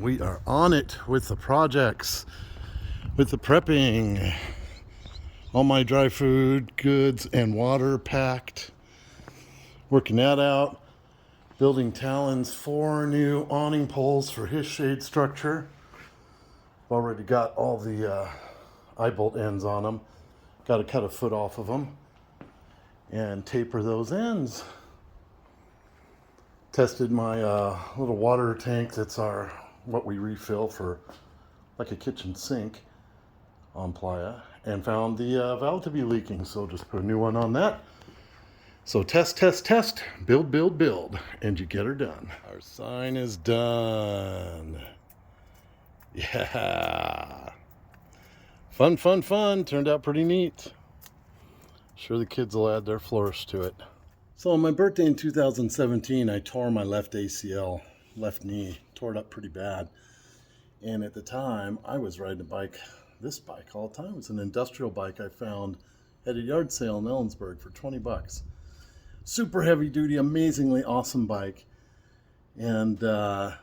We are on it with the projects, with the prepping. All my dry food, goods, and water packed. Working that out. Building Talon's 4 new awning poles for his shade structure. Already got all the eye bolt ends on them. Got to cut a foot off of them and taper those ends. Tested my little water tank that's what we refill for like a kitchen sink on Playa, and found the valve to be leaking, so just put a new one on that. So test, build, and you get her done. Our sign is done. Yeah. Fun. Turned out pretty neat. Sure the kids will add their flourish to it. So on my birthday in 2017, I tore my left ACL, left knee, tore it up pretty bad. And at the time, I was riding this bike all the time. It's an industrial bike I found at a yard sale in Ellensburg for 20 bucks. Super heavy duty, amazingly awesome bike. And I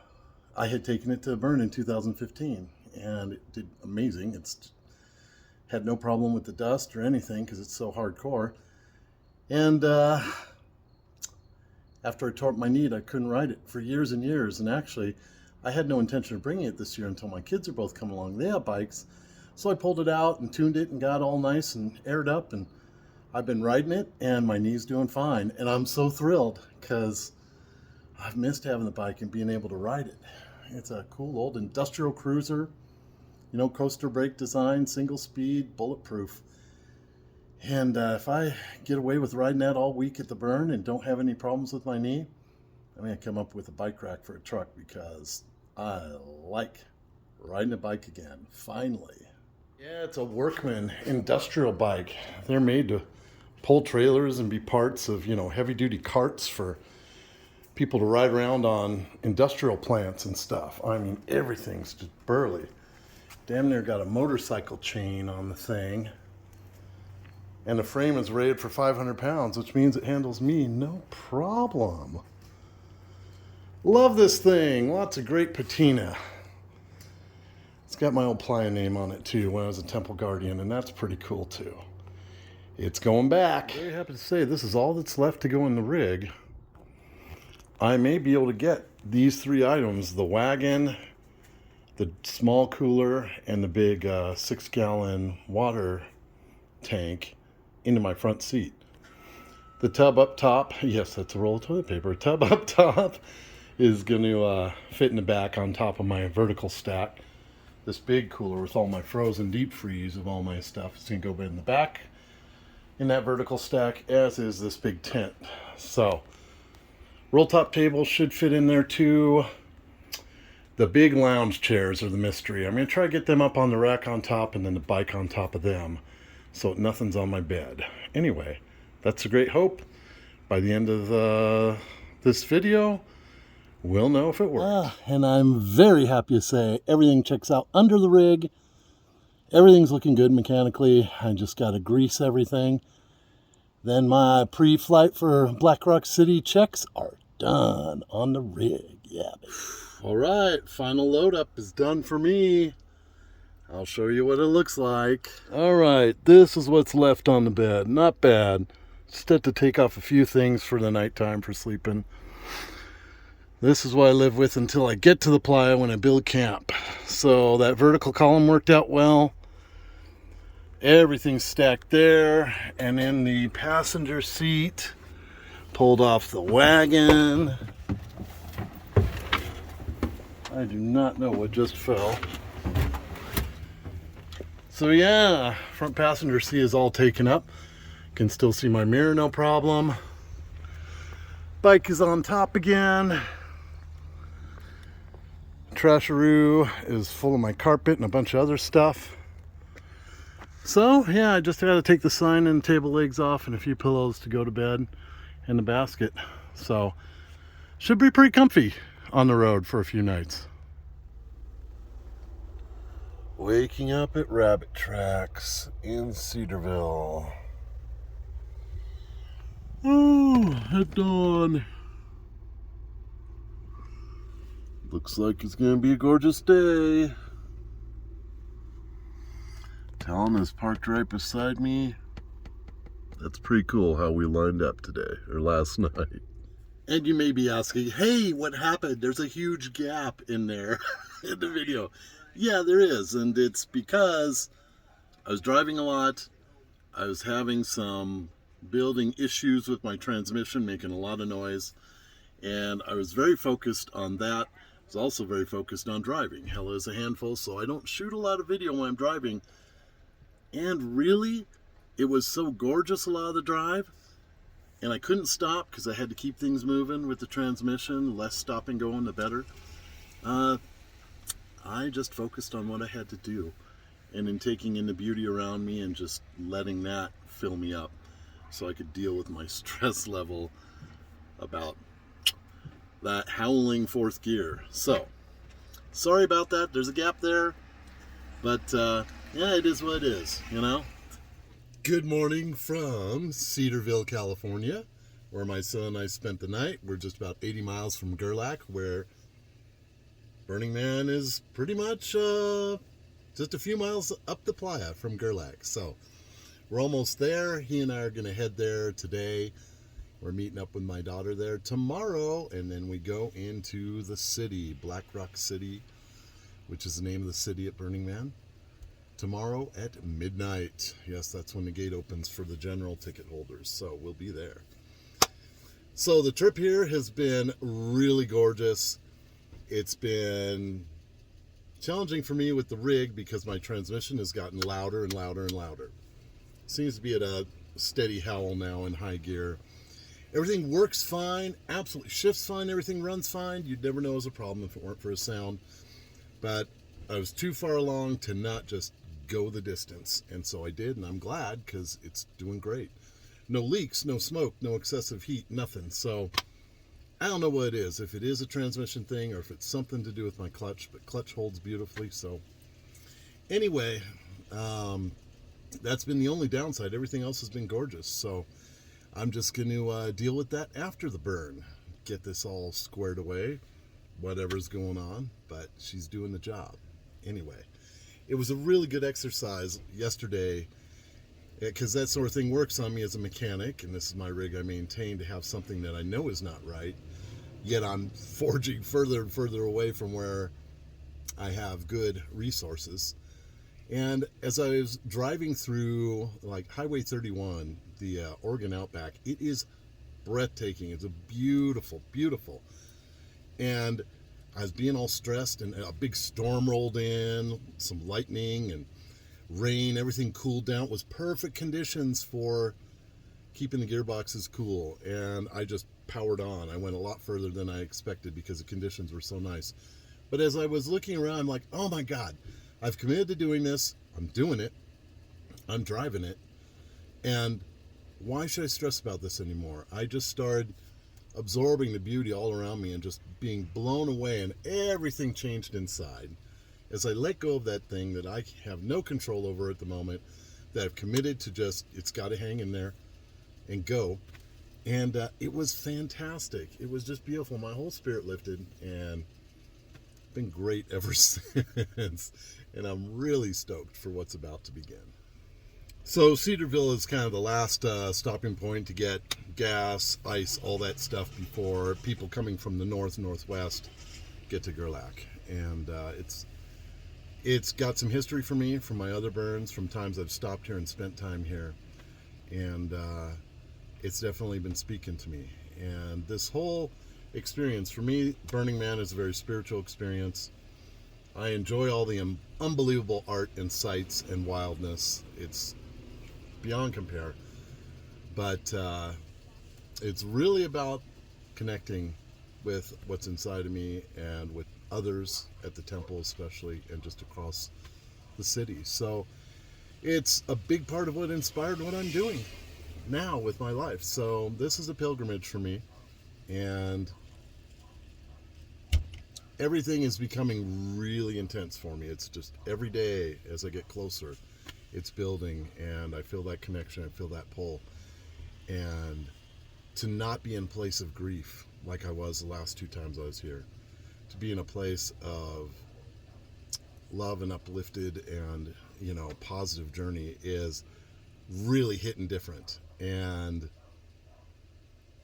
had taken it to burn in 2015, and it did amazing. It's had no problem with the dust or anything because it's so hardcore. And after I tore up my knee, I couldn't ride it for years and years. And actually, I had no intention of bringing it this year until my kids are both coming along. They have bikes. So I pulled it out and tuned it and got all nice and aired up. And I've been riding it, and my knee's doing fine. And I'm so thrilled because I've missed having the bike and being able to ride it. It's a cool old industrial cruiser, coaster brake design, single speed, bulletproof. And if I get away with riding that all week at the burn and don't have any problems with my knee, I'm going to come up with a bike rack for a truck, because I like riding a bike again, finally. Yeah, it's a Workman industrial bike. They're made to pull trailers and be parts of, heavy-duty carts for people to ride around on industrial plants and stuff. I mean, everything's just burly. Damn near got a motorcycle chain on the thing. And the frame is rated for 500 pounds, which means it handles me no problem. Love this thing. Lots of great patina. It's got my old Playa name on it too when I was a Temple Guardian, and that's pretty cool too. It's going back. Very happy to say this is all that's left to go in the rig. I may be able to get these 3 items, the wagon, the small cooler, and the big 6-gallon water tank, into my front seat. The tub up top, yes, that's a roll of toilet paper. Tub up top is going to fit in the back on top of my vertical stack. This big cooler with all my frozen deep freeze of all my stuff is going to go in the back in that vertical stack, as is this big tent. So roll top table should fit in there too. The big lounge chairs are the mystery. I'm going to try to get them up on the rack on top, and then the bike on top of them, so nothing's on my bed. Anyway, that's a great hope. By the end of this video, we'll know if it works. And I'm very happy to say everything checks out under the rig. Everything's looking good mechanically. I just got to grease everything. Then my pre-flight for Black Rock City checks are done on the rig. Yeah, baby. All right, final load up is done for me. I'll show you what it looks like. All right, this is what's left on the bed. Not bad. Just had to take off a few things for the nighttime for sleeping. This is what I live with until I get to the Playa when I build camp. So that vertical column worked out well. Everything's stacked there. And in the passenger seat, pulled off the wagon. I do not know what just fell. So yeah, front passenger seat is all taken up. Can still see my mirror, no problem. Bike is on top again. Trasharoo is full of my carpet and a bunch of other stuff. So yeah, I just got to take the sign and table legs off and a few pillows to go to bed and the basket. So should be pretty comfy on the road for a few nights. Waking up at Rabbit Tracks in Cedarville. Oh, at dawn. Looks like it's going to be a gorgeous day. Talon is parked right beside me. That's pretty cool how we lined up today, or last night. And you may be asking, hey, what happened? There's a huge gap in there in the video. Yeah, there is, and it's because I was driving a lot. I was having some building issues with my transmission, making a lot of noise, and I was very focused on that. I was also very focused on driving. Hell is a handful, so I don't shoot a lot of video when I'm driving. And really, it was so gorgeous a lot of the drive, and I couldn't stop because I had to keep things moving with the transmission. Less stop and going, the better. I just focused on what I had to do, and in taking in the beauty around me and just letting that fill me up so I could deal with my stress level about that howling fourth gear. So, sorry about that. There's a gap there, but yeah, it is what it is, you know? Good morning from Cedarville, California, where my son and I spent the night. We're just about 80 miles from Gerlach, where Burning Man is pretty much just a few miles up the playa from Gerlach. So we're almost there. He and I are going to head there today. We're meeting up with my daughter there tomorrow, and then we go into the city, Black Rock City, which is the name of the city at Burning Man, tomorrow at midnight. Yes, that's when the gate opens for the general ticket holders, so we'll be there. So the trip here has been really gorgeous. It's been challenging for me with the rig because my transmission has gotten louder and louder and louder. Seems to be at a steady howl now in high gear. Everything works fine, absolutely shifts fine, everything runs fine. You'd never know it was a problem if it weren't for a sound. But I was too far along to not just go the distance, and so I did, and I'm glad because it's doing great. No leaks, no smoke, no excessive heat, nothing. So I don't know what it is, if it is a transmission thing or if it's something to do with my clutch, but clutch holds beautifully. So anyway, that's been the only downside. Everything else has been gorgeous. So I'm just going to deal with that after the burn. Get this all squared away, whatever's going on, but she's doing the job. Anyway, it was a really good exercise yesterday because that sort of thing works on me as a mechanic, and this is my rig I maintain, to have something that I know is not right, yet I'm forging further and further away from where I have good resources. And as I was driving through like Highway 31, the Oregon Outback, it is breathtaking. It's a beautiful, beautiful. And I was being all stressed, and a big storm rolled in, some lightning and rain, everything cooled down. It was perfect conditions for keeping the gearboxes cool, and I just powered on. I went a lot further than I expected because the conditions were so nice. But as I was looking around, I'm like, oh my God, I've committed to doing this. I'm doing it. I'm driving it. And why should I stress about this anymore? I just started absorbing the beauty all around me and just being blown away, and everything changed inside as I let go of that thing that I have no control over at the moment, that I've committed to just, it's got to hang in there and go. And it was fantastic. It was just beautiful. My whole spirit lifted, and been great ever since. And I'm really stoked for what's about to begin. So Cedarville is kind of the last stopping point to get gas, ice, all that stuff before people coming from the north, northwest get to Gerlach. And it's got some history for me from my other burns, from times I've stopped here and spent time here. And it's definitely been speaking to me. And this whole experience, for me, Burning Man is a very spiritual experience. I enjoy all the unbelievable art and sights and wildness. It's beyond compare. But it's really about connecting with what's inside of me and with others at the temple especially, and just across the city. So it's a big part of what inspired what I'm doing now with my life. So this is a pilgrimage for me, and everything is becoming really intense for me. It's just every day as I get closer, it's building, and I feel that connection, I feel that pull. And to not be in place of grief like I was the last two times I was here, to be in a place of love and uplifted and, you know, positive journey is really hitting different. And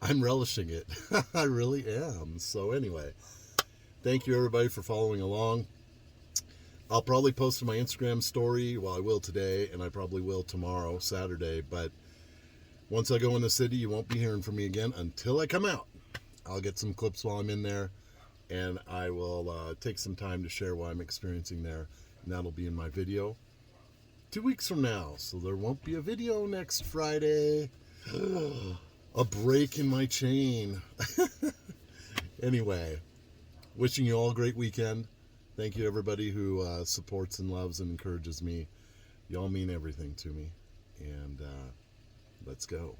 I'm relishing it. I really am. So anyway, thank you everybody for following along. I'll probably post my Instagram story. Well, I will today, and I probably will tomorrow, Saturday. But once I go in the city, you won't be hearing from me again until I come out. I'll get some clips while I'm in there, and I will take some time to share what I'm experiencing there. And that'll be in my video 2 weeks from now. So there won't be a video next Friday. A break in my chain. Anyway, wishing you all a great weekend. Thank you everybody who supports and loves and encourages me. Y'all mean everything to me. And let's go.